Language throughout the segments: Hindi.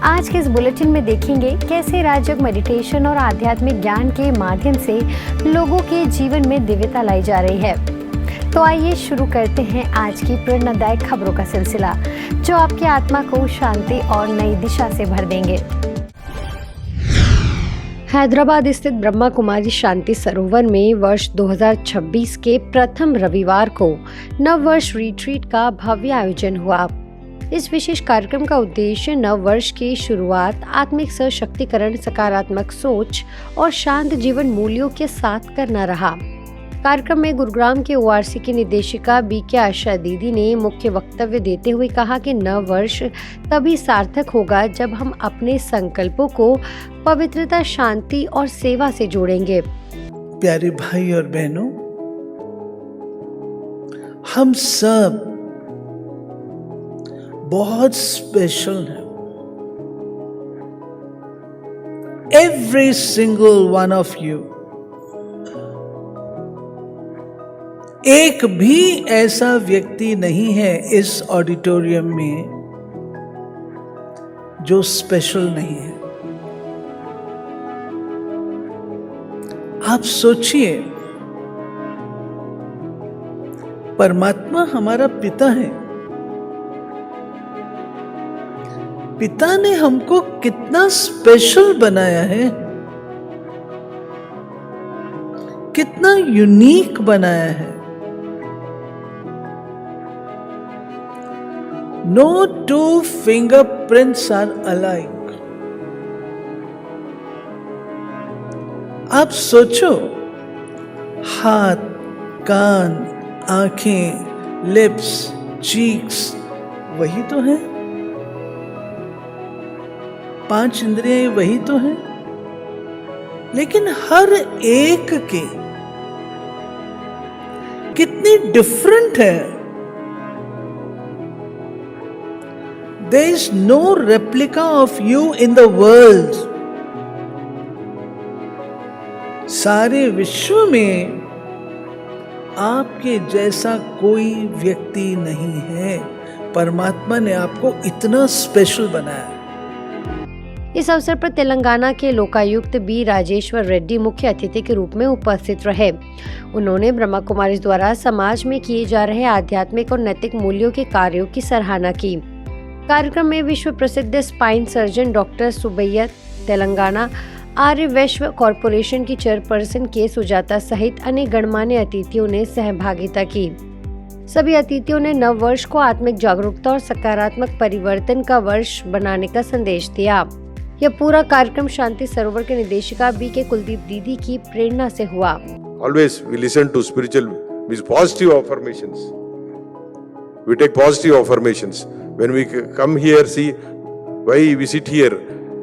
आज के इस बुलेटिन में देखेंगे कैसे राजयोग मेडिटेशन और आध्यात्मिक ज्ञान के माध्यम से लोगों के जीवन में दिव्यता लाई जा रही है। तो आइए शुरू करते हैं आज की प्रेरणादायक खबरों का सिलसिला, जो आपकी आत्मा को शांति और नई दिशा से भर देंगे। हैदराबाद स्थित ब्रह्मा कुमारी शांति सरोवर में वर्ष 2026 के प्रथम रविवार को नववर्ष रिट्रीट का भव्य आयोजन हुआ। इस विशेष कार्यक्रम का उद्देश्य नव वर्ष की शुरुआत आत्मिक सशक्तिकरण, सकारात्मक सोच और शांत जीवन मूल्यों के साथ करना रहा। कार्यक्रम में गुरुग्राम के ORC की निदेशिका BK आशा दीदी ने मुख्य वक्तव्य देते हुए कहा कि नव वर्ष तभी सार्थक होगा जब हम अपने संकल्पों को पवित्रता, शांति और सेवा से जोड़ेंगे। प्यारे भाई और बहनों, हम सब बहुत स्पेशल हैं। Every single one of you। एक भी ऐसा व्यक्ति नहीं है इस ऑडिटोरियम में जो स्पेशल नहीं है। आप सोचिए, परमात्मा हमारा पिता है। पिता ने हमको कितना स्पेशल बनाया है, कितना यूनिक बनाया है। No two fingerprints are alike। आप सोचो, हाथ, कान, आंखें, लिप्स, चीक्स वही तो है, 5 इंद्रियां वही तो है, लेकिन हर एक के कितनी डिफरेंट है। There is no replica of you in the world। सारे विश्व में आपके जैसा कोई व्यक्ति नहीं है। परमात्मा ने आपको इतना स्पेशल बनाया। इस अवसर पर तेलंगाना के लोकायुक्त B राजेश्वर रेड्डी मुख्य अतिथि के रूप में उपस्थित रहे। उन्होंने ब्रह्मा कुमारी द्वारा समाज में किए जा रहे आध्यात्मिक और नैतिक मूल्यों के कार्यों की सराहना की। कार्यक्रम में विश्व प्रसिद्ध spine surgeon doctor Subbaiah, Telangana Arya Vaishya corporation की चेयरपर्सन के सुजाता सहित अनेक गणमान्य अतिथियों ने सहभागिता की। सभी अतिथियों ने नव वर्ष को आत्मिक जागरूकता और सकारात्मक परिवर्तन का वर्ष बनाने का संदेश दिया। यह पूरा कार्यक्रम शांति सरोवर के निदेशिका BK कुलदीप दीदी की प्रेरणा से हुआ। Always we listen to spiritual with positive affirmations. We take positive affirmations. When we come here, see why we sit here,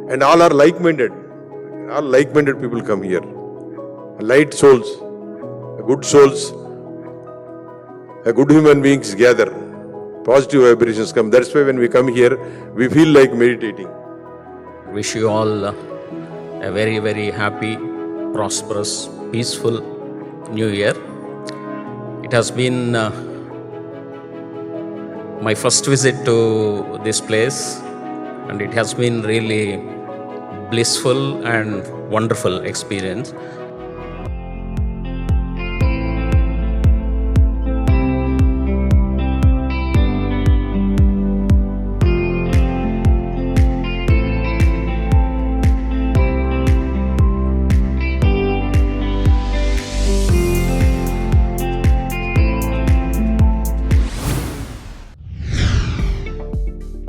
and all are like-minded. All like-minded people come here. Light souls, good souls, good human beings gather. Positive vibrations come. That's why when we come here, we feel like meditating. Wish you all a very, very happy, prosperous, peaceful New Year. It has been my first visit to this place, and it has been really blissful and wonderful experience.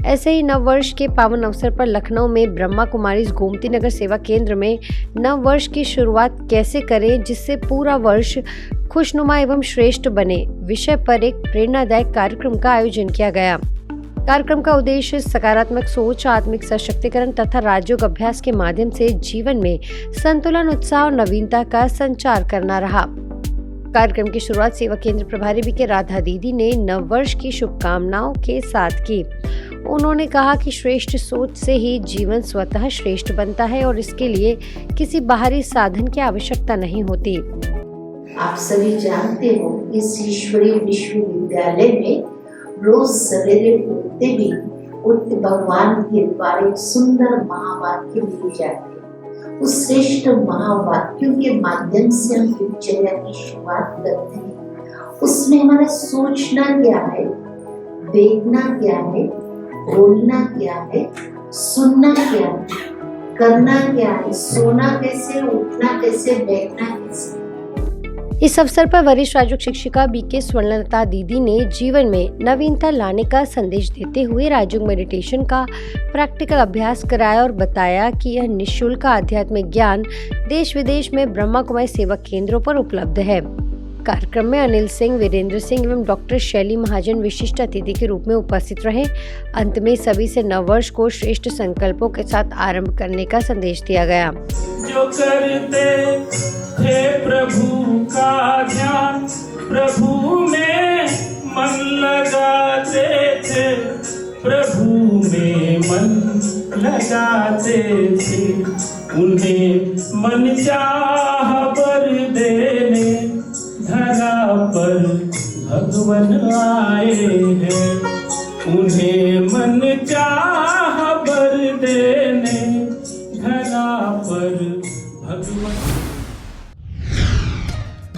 ऐसे ही नव वर्ष के पावन अवसर पर लखनऊ में ब्रह्मा कुमारी गोमती नगर सेवा केंद्र में नव वर्ष की शुरुआत कैसे करें जिससे पूरा वर्ष खुशनुमा एवं श्रेष्ठ बने विषय पर एक प्रेरणादायक कार्यक्रम का आयोजन किया गया। कार्यक्रम का उद्देश्य सकारात्मक सोच, आत्मिक सशक्तिकरण तथा राजयोग अभ्यास के माध्यम से जीवन में संतुलन, उत्साह और नवीनता का संचार करना रहा। कार्यक्रम की शुरुआत सेवा केंद्र प्रभारी BK राधा दीदी ने नव वर्ष की शुभकामनाओं के साथ की। उन्होंने कहा कि श्रेष्ठ सोच से ही जीवन स्वतः श्रेष्ठ बनता है और इसके लिए किसी बाहरी साधन की आवश्यकता नहीं होती। आप सभी जानते हो, इस ईश्वरीय विश्वविद्यालय में रोज सवेरे उठते भी उस भगवान के द्वारा एक सुंदर महावाक्य मिल जाते हैं। उस श्रेष्ठ महावाक्यों के माध्यम से हम दिनचर्या की शुरुआत करते हैं। उसमें हमारा सोचना क्या है, देखना क्या है, बोलना क्या है, सुनना क्या है, करना क्या है, सोना कैसे, उठना कैसे, बैठना कैसे। इस अवसर पर वरिष्ठ राजयोग शिक्षिका बीके स्वर्णलता दीदी ने जीवन में नवीनता लाने का संदेश देते हुए राजयोग मेडिटेशन का प्रैक्टिकल अभ्यास कराया और बताया कि यह निःशुल्क आध्यात्मिक ज्ञान देश विदेश में ब्रह्मा कुमारी सेवा केंद्रों पर उपलब्ध है। कार्यक्रम में अनिल सिंह, वीरेंद्र सिंह एवं डॉक्टर शैली महाजन विशिष्ट अतिथि के रूप में उपस्थित रहे। अंत में सभी से नववर्ष को श्रेष्ठ संकल्पों के साथ आरंभ करने का संदेश दिया गया। जो करते थे प्रभु का ध्यान, प्रभु में मन लगाते थे, प्रभु में मन लगाते थे, उन्हें मन चाह वर देने धरा पर भगवन आए हैं, उन्हें मन चाह वर देने धरा पर भगवन।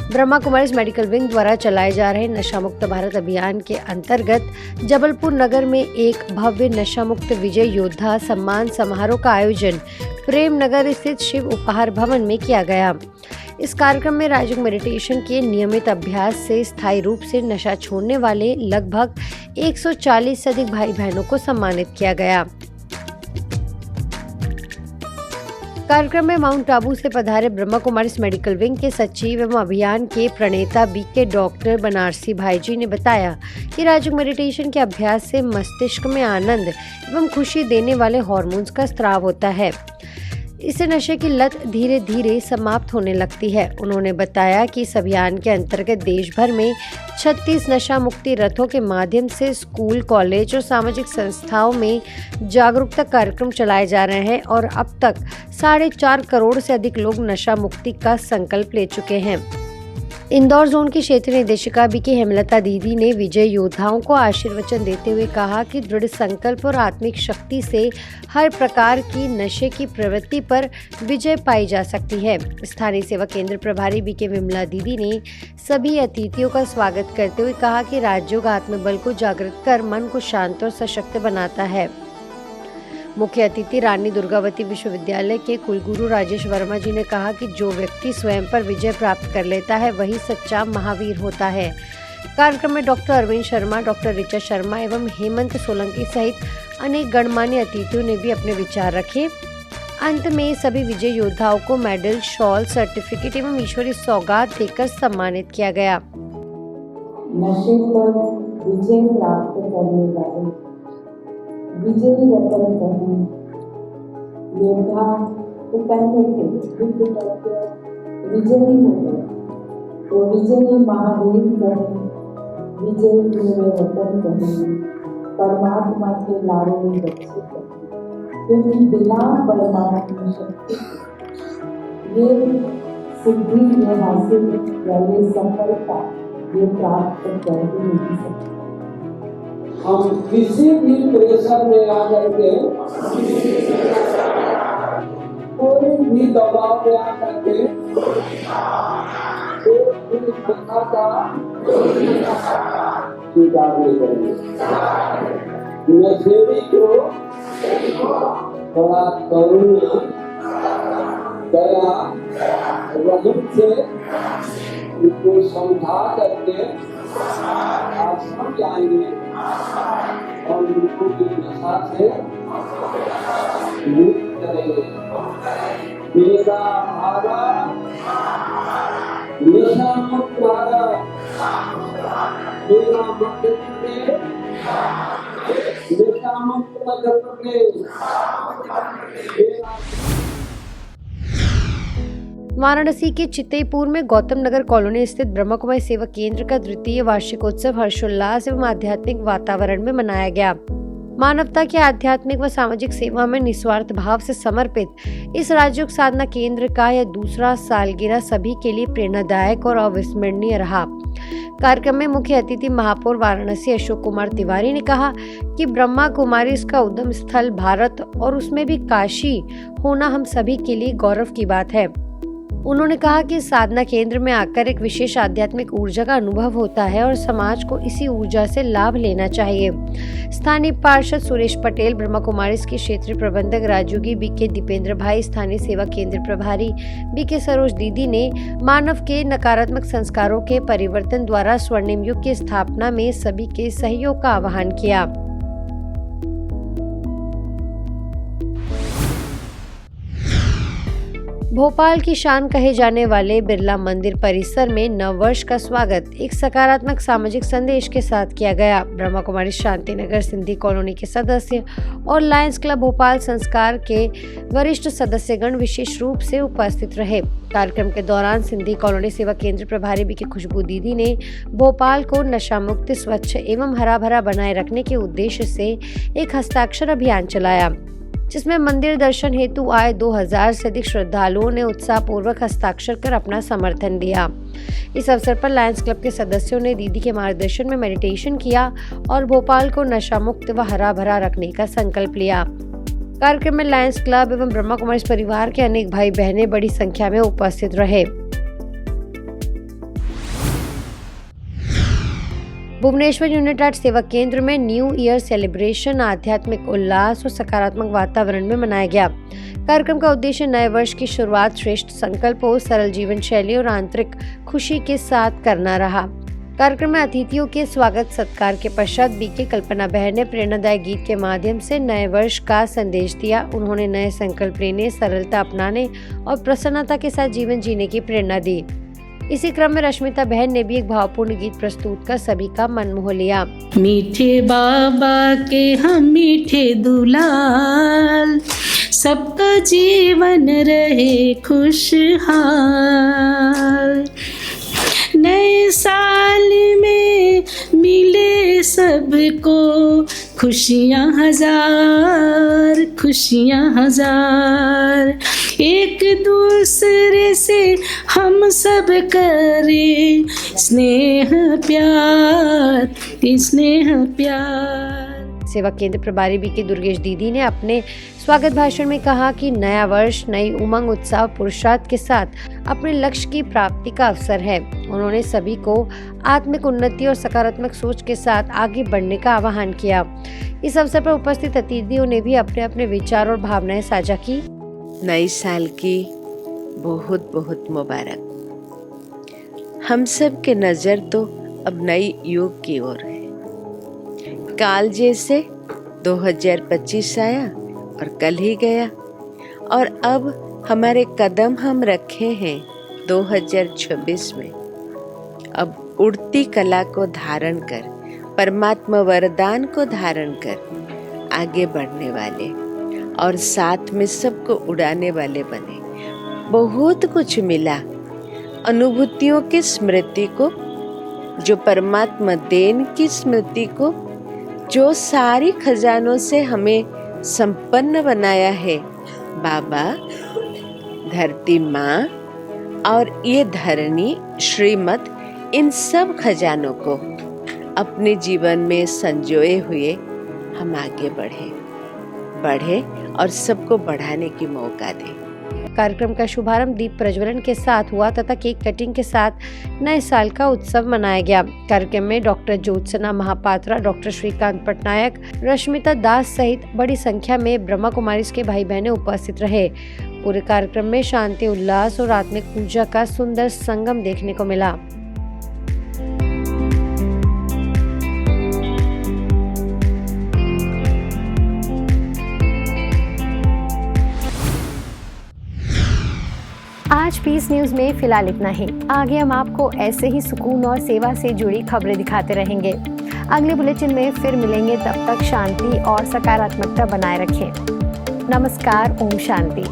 ब्रह्मा कुमारीज मेडिकल विंग द्वारा चलाए जा रहे नशा मुक्त भारत अभियान के अंतर्गत जबलपुर नगर में एक भव्य नशा मुक्त विजय योद्धा सम्मान समारोह का आयोजन प्रेम नगर स्थित शिव उपहार भवन में किया गया। इस कार्यक्रम में राजयोग मेडिटेशन के नियमित अभ्यास से स्थायी रूप से नशा छोड़ने वाले लगभग 140 से अधिक भाई बहनों को सम्मानित किया गया। कार्यक्रम में माउंट आबू से पधारे ब्रह्मा कुमारीज मेडिकल विंग के सचिव एवं अभियान के प्रणेता बीके डॉक्टर बनारसी भाई जी ने बताया कि राजयोग मेडिटेशन के अभ्यास से मस्तिष्क में आनंद एवं खुशी देने वाले हार्मोन्स का स्राव होता है। इससे नशे की लत धीरे धीरे समाप्त होने लगती है। उन्होंने बताया कि इस अभियान के अंतर्गत देश भर में 36 नशा मुक्ति रथों के माध्यम से स्कूल, कॉलेज और सामाजिक संस्थाओं में जागरूकता कार्यक्रम चलाए जा रहे हैं और अब तक 4.5 करोड़ से अधिक लोग नशा मुक्ति का संकल्प ले चुके हैं। इंदौर जोन की क्षेत्रीय निदेशिका बीके हेमलता दीदी ने विजय योद्धाओं को आशीर्वचन देते हुए कहा कि दृढ़ संकल्प और आत्मिक शक्ति से हर प्रकार की नशे की प्रवृत्ति पर विजय पाई जा सकती है। स्थानीय सेवा केंद्र प्रभारी बीके विमला दीदी ने सभी अतिथियों का स्वागत करते हुए कहा कि राजयोग आत्मबल को जागृत कर मन को शांत और सशक्त बनाता है। मुख्य अतिथि रानी दुर्गावती विश्वविद्यालय के कुलगुरु राजेश वर्मा जी ने कहा कि जो व्यक्ति स्वयं पर विजय प्राप्त कर लेता है वही सच्चा महावीर होता है। कार्यक्रम में डॉक्टर अरविंद शर्मा, डॉक्टर ऋचा शर्मा एवं हेमंत सोलंकी सहित अनेक गणमान्य अतिथियों ने भी अपने विचार रखे। अंत में सभी विजय योद्धाओं को मेडल, शॉल, सर्टिफिकेट एवं ईश्वरीय सौगात देकर सम्मानित किया गया। नशे पर विजय प्राप्त करने वाले विजयी रतन कहें योद्धा तो पहले थे, युद्ध करके विजयी हो गए तो विजयी महावीर कहें, विजयी मेरे रतन कहें, परमात्मा के लाडले बच्चे कहें, क्योंकि बिना परमात्मा शक्ति ये सिद्धि, ये हासिल या ये सफलता ये प्राप्त कर ही नहीं सकते। हम किसी भी प्रेशर में आ करके, कोई भी दबाव में आ करके स्वीकार नहीं करेंगे। नशेड़ी को बड़ा करुणा, दया, रहम से उनको समझा करके आप सब जाएंगे और उनको की नशा से मुक्त करेंगे। मेरा भारत नशा मुक्त भारत, मेरा मध्य प्रदेश नशा मुक्त मध्य प्रदेश। वाराणसी के चित्तईपुर में गौतम नगर कॉलोनी स्थित ब्रह्मा कुमारी सेवा केंद्र का द्वितीय वार्षिकोत्सव हर्षोल्लास एवं आध्यात्मिक वातावरण में मनाया गया। मानवता की आध्यात्मिक व सामाजिक सेवा में निस्वार्थ भाव से समर्पित इस राजयोग साधना केंद्र का यह दूसरा सालगिरह सभी के लिए प्रेरणादायक और अविस्मरणीय रहा। कार्यक्रम में मुख्य अतिथि महापौर वाराणसी अशोक कुमार तिवारी ने कहा कि ब्रह्मा कुमारीज का उद्गम स्थल भारत और उसमें भी काशी होना हम सभी के लिए गौरव की बात है। उन्होंने कहा कि साधना केंद्र में आकर एक विशेष आध्यात्मिक ऊर्जा का अनुभव होता है और समाज को इसी ऊर्जा से लाभ लेना चाहिए। स्थानीय पार्षद सुरेश पटेल, ब्रह्मा कुमारीज के क्षेत्रीय प्रबंधक राजयोगी बीके दीपेंद्र भाई, स्थानीय सेवा केंद्र प्रभारी बीके सरोज दीदी ने मानव के नकारात्मक संस्कारों के परिवर्तन द्वारा स्वर्णिम युग की स्थापना में सभी के सहयोग का आह्वान किया। भोपाल की शान कहे जाने वाले बिरला मंदिर परिसर में नववर्ष का स्वागत एक सकारात्मक सामाजिक संदेश के साथ किया गया। ब्रह्मा कुमारी शांति नगर सिंधी कॉलोनी के सदस्य और लायंस क्लब भोपाल संस्कार के वरिष्ठ सदस्यगण विशेष रूप से उपस्थित रहे। कार्यक्रम के दौरान सिंधी कॉलोनी सेवा केंद्र प्रभारी बीके खुशबू दीदी ने भोपाल को नशा मुक्त, स्वच्छ एवं हरा भरा बनाए रखने के उद्देश्य से एक हस्ताक्षर अभियान चलाया, जिसमें मंदिर दर्शन हेतु आए 2000 से अधिक श्रद्धालुओं ने उत्साहपूर्वक हस्ताक्षर कर अपना समर्थन दिया। इस अवसर पर लायंस क्लब के सदस्यों ने दीदी के मार्गदर्शन में मेडिटेशन किया और भोपाल को नशा मुक्त व हरा भरा रखने का संकल्प लिया। कार्यक्रम में लायंस क्लब एवं ब्रह्मा कुमारी परिवार के अनेक भाई बहनें बड़ी संख्या में उपस्थित रहे। भुवनेश्वर यूनिटार्ड सेवा केंद्र में न्यू ईयर सेलिब्रेशन आध्यात्मिक उल्लास और सकारात्मक वातावरण में मनाया गया। कार्यक्रम का उद्देश्य नए वर्ष की शुरुआत श्रेष्ठ संकल्पों, सरल जीवन शैली और आंतरिक खुशी के साथ करना रहा। कार्यक्रम में अतिथियों के स्वागत सत्कार के पश्चात बीके कल्पना बहन ने प्रेरणादायक गीत के माध्यम से नए वर्ष का संदेश दिया। उन्होंने नए संकल्प लेने, सरलता अपनाने और प्रसन्नता के साथ जीवन जीने की प्रेरणा दी। इसी क्रम में रश्मिता बहन ने भी एक भावपूर्ण गीत प्रस्तुत कर सभी का मन मोह लिया। मीठे बाबा के हम मीठे दुलाल, सबका जीवन रहे खुशहाल। नए साल में मिले सबको खुशियाँ हजार, खुशियाँ हजार। एक दूसरे से हम सब करें स्नेह प्यार, स्नेह प्यार। सेवा केंद्र प्रभारी बीके दुर्गेश दीदी ने अपने स्वागत भाषण में कहा कि नया वर्ष नई उमंग, उत्साह, पुरुषार्थ के साथ अपने लक्ष्य की प्राप्ति का अवसर है। उन्होंने सभी को आत्मिक उन्नति और सकारात्मक सोच के साथ आगे बढ़ने का आह्वान किया। इस अवसर पर उपस्थित अतिथियों ने भी अपने अपने विचार और भावनाएं साझा की। नए साल की बहुत बहुत मुबारक। हम सब के नज़र तो अब नई युग की ओर है। काल जैसे 2025 आया और कल ही गया, और अब हमारे कदम हम रखे हैं 2026 में। अब उड़ती कला को धारण कर, परमात्मा वरदान को धारण कर आगे बढ़ने वाले और साथ में सबको उड़ाने वाले बने। बहुत कुछ मिला, अनुभूतियों की स्मृति को, जो परमात्मा देन की स्मृति को, जो सारी खजानों से हमें संपन्न बनाया है बाबा, धरती माँ और ये धरणी श्रीमत, इन सब खजानों को अपने जीवन में संजोए हुए हम आगे बढ़े और सबको बढ़ाने की मौका दें। कार्यक्रम का शुभारंभ दीप प्रज्वलन के साथ हुआ तथा केक कटिंग के साथ नए साल का उत्सव मनाया गया। कार्यक्रम में डॉक्टर ज्योत्सना महापात्रा, डॉक्टर श्रीकांत पटनायक, रश्मिता दास सहित बड़ी संख्या में ब्रह्मा कुमारीज के भाई बहनें उपस्थित रहे। पूरे कार्यक्रम में शांति, उल्लास और आत्मिक ऊर्जा का सुंदर संगम देखने को मिला। आज पीस न्यूज में फिलहाल इतना ही। आगे हम आपको ऐसे ही सुकून और सेवा से जुड़ी खबरें दिखाते रहेंगे। अगले बुलेटिन में फिर मिलेंगे, तब तक शांति और सकारात्मकता बनाए रखें। नमस्कार, ओम शांति।